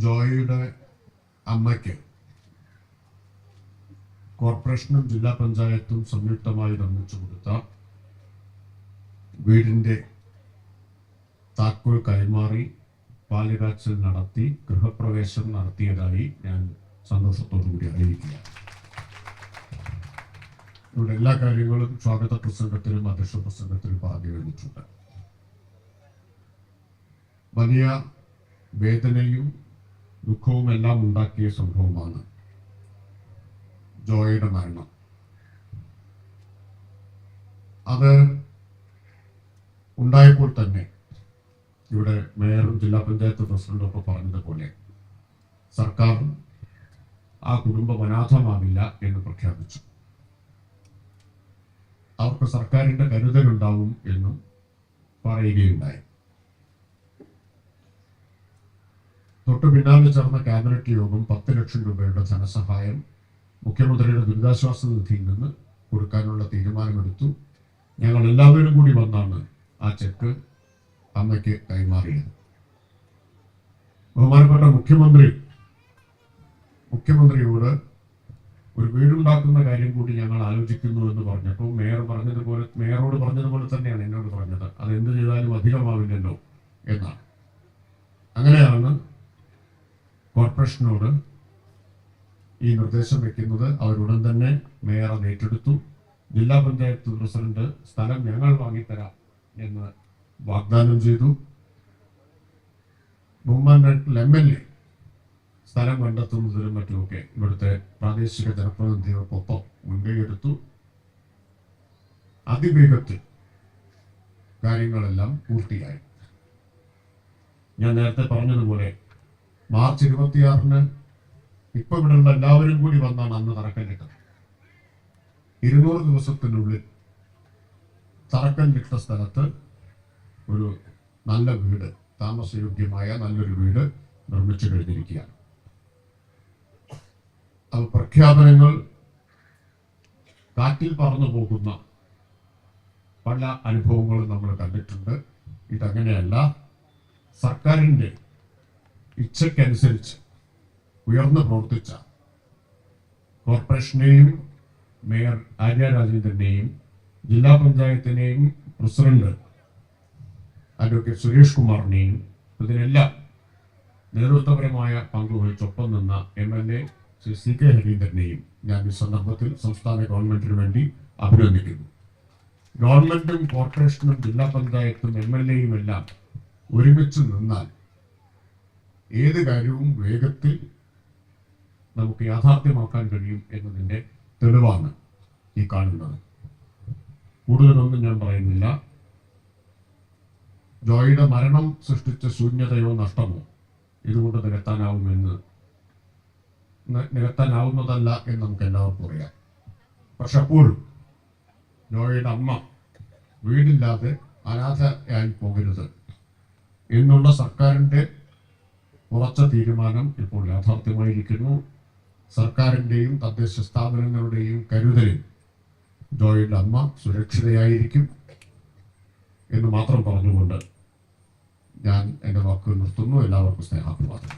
ജോയിയുടെ അമ്മയ്ക്ക് കോർപ്പറേഷനും ജില്ലാ പഞ്ചായത്തും സംയുക്തമായി നിർമ്മിച്ചു കൊടുത്ത വീടിന്റെ താക്കോൽ കൈമാറി പാലുകാച്ചൽ നടത്തി ഗൃഹപ്രവേശം നടത്തിയതായി ഞാൻ സന്തോഷത്തോടുകൂടി അറിയിക്കുകയാണ്. ഇവിടെ എല്ലാ കാര്യങ്ങളും സ്വാഗത പ്രസംഗത്തിലും അധ്യക്ഷ പ്രസംഗത്തിലും ഭാഗവഹിച്ചിട്ടുണ്ട്. വലിയ വേദനയും ദുഃഖവും എല്ലാം ഉണ്ടാക്കിയ സംഭവമാണ് ജോയിയുടെ മരണം. അത് ഉണ്ടായപ്പോൾ തന്നെ ഇവിടെ മേയറും ജില്ലാ പഞ്ചായത്ത് പ്രസിഡന്റും ഒക്കെ പറഞ്ഞതുപോലെ സർക്കാർ ആ കുടുംബം അനാഥമാവില്ല എന്ന് പ്രഖ്യാപിച്ചു. അവർക്ക് സർക്കാരിന്റെ കരുതലുണ്ടാവും എന്നും പറയുകയുണ്ടായി. തൊട്ടു പിന്നാലെ ചേർന്ന ക്യാബിനറ്റ് യോഗം 10 ലക്ഷം രൂപയുടെ ധനസഹായം മുഖ്യമന്ത്രിയുടെ ദുരിതാശ്വാസ നിധിയിൽ നിന്ന് കൊടുക്കാനുള്ള തീരുമാനമെടുത്തു. ഞങ്ങൾ എല്ലാവരും കൂടി വന്നാണ് ആ ചെക്ക് അമ്മയ്ക്ക് കൈമാറിയത്. ബഹുമാനപ്പെട്ട മുഖ്യമന്ത്രിയോട് ഒരു വീടുണ്ടാക്കുന്ന കാര്യം കൂടി ഞങ്ങൾ ആലോചിക്കുന്നു എന്ന് പറഞ്ഞപ്പോൾ മേയറോട് പറഞ്ഞതുപോലെ തന്നെയാണ് എന്നോട് പറഞ്ഞത്. അത് എന്ത് ചെയ്താലും അധികമാവില്ലല്ലോ എന്നാണ്. അങ്ങനെയാണ് കോർപ്പറേഷനോട് ഈ നിർദ്ദേശം വെക്കുന്നത്. അവരുടൻ തന്നെ മേയർ അത് ഏറ്റെടുത്തു. ജില്ലാ പഞ്ചായത്ത് പ്രസിഡന്റ് സ്ഥലം ഞങ്ങൾ വാങ്ങിത്തരാം എന്ന് വാഗ്ദാനം ചെയ്തു. ബഹുമാനപ്പെട്ട MLA സ്ഥലം കണ്ടെത്തുന്നതിലും മറ്റുമൊക്കെ ഇവിടുത്തെ പ്രാദേശിക ജനപ്രതിനിധികൾക്കൊപ്പം മുൻകൈയെടുത്തു. അതിവേഗത്തിൽ കാര്യങ്ങളെല്ലാം പൂർത്തിയായി. ഞാൻ നേരത്തെ പറഞ്ഞതുപോലെ മാർച്ച് 26-ന് ഇപ്പൊ ഇവിടെയുള്ള എല്ലാവരും കൂടി വന്നാണ് അന്ന് തറക്കല്ലിട്ടത്. 200 ദിവസത്തിനുള്ളിൽ തറക്കല്ലിട്ട സ്ഥലത്ത് ഒരു നല്ല വീട്, താമസയോഗ്യമായ നല്ലൊരു വീട് നിർമ്മിച്ചു കഴിഞ്ഞിരിക്കുകയാണ്. അത് പ്രഖ്യാപനങ്ങൾ കാറ്റിൽ പറന്നു പോകുന്ന പല അനുഭവങ്ങളും നമ്മൾ കണ്ടിട്ടുണ്ട്. ഇതങ്ങനെയല്ല. സർക്കാരിൻ്റെ ഇച്ഛയ്ക്കനുസരിച്ച് ഉയർന്നു പ്രവർത്തിച്ച കോർപ്പറേഷനെയും മേയർ ആര്യ രാജേന്ദ്രനെയും ജില്ലാ പഞ്ചായത്തിനെയും പ്രസിഡന്റ് അഡ്വക്കേറ്റ് സുരേഷ് കുമാറിനെയും ഇതിനെല്ലാം നേതൃത്വപരമായ പങ്കുവഹിച്ചൊപ്പം നിന്ന MLA ശ്രീ CK ഹരീന്ദ്രനെയും ഞാൻ ഈ സന്ദർഭത്തിൽ സംസ്ഥാന ഗവൺമെന്റിന് വേണ്ടി അഭിനന്ദിക്കുന്നു. ഗവൺമെന്റും കോർപ്പറേഷനും ജില്ലാ പഞ്ചായത്തും MLAയും എല്ലാം ഒരുമിച്ച് നിന്നാൽ ഏത് കാര്യവും വേഗത്തിൽ നമുക്ക് യാഥാർത്ഥ്യമാക്കാൻ കഴിയും എന്നതിൻ്റെ തെളിവാണ് ഈ കാണുന്നത്. കൂടുതലൊന്നും ഞാൻ പറയുന്നില്ല. ജോയിയുടെ മരണം സൃഷ്ടിച്ച ശൂന്യതയോ നഷ്ടമോ ഇതുകൊണ്ട് നികത്താനാവുന്നതല്ല എന്ന് നമുക്ക് എല്ലാവർക്കും അറിയാം. പക്ഷെ അപ്പോഴും ജോയിയുടെ അമ്മ വീടില്ലാതെ അനാഥയായി പോകരുത് എന്നുള്ള സർക്കാരിൻ്റെ ഉറച്ച തീരുമാനം ഇപ്പോൾ യാഥാർത്ഥ്യമായിരിക്കുന്നു. സർക്കാരിൻ്റെയും തദ്ദേശ സ്ഥാപനങ്ങളുടെയും കരുതലിൽ ജോയിയുടെ അമ്മ സുരക്ഷിതയായിരിക്കും എന്ന് മാത്രം പറഞ്ഞുകൊണ്ട് ഞാൻ എൻ്റെ വാക്കുകൾ നിർത്തുന്നു. എല്ലാവർക്കും സ്നേഹാഭിവാദം.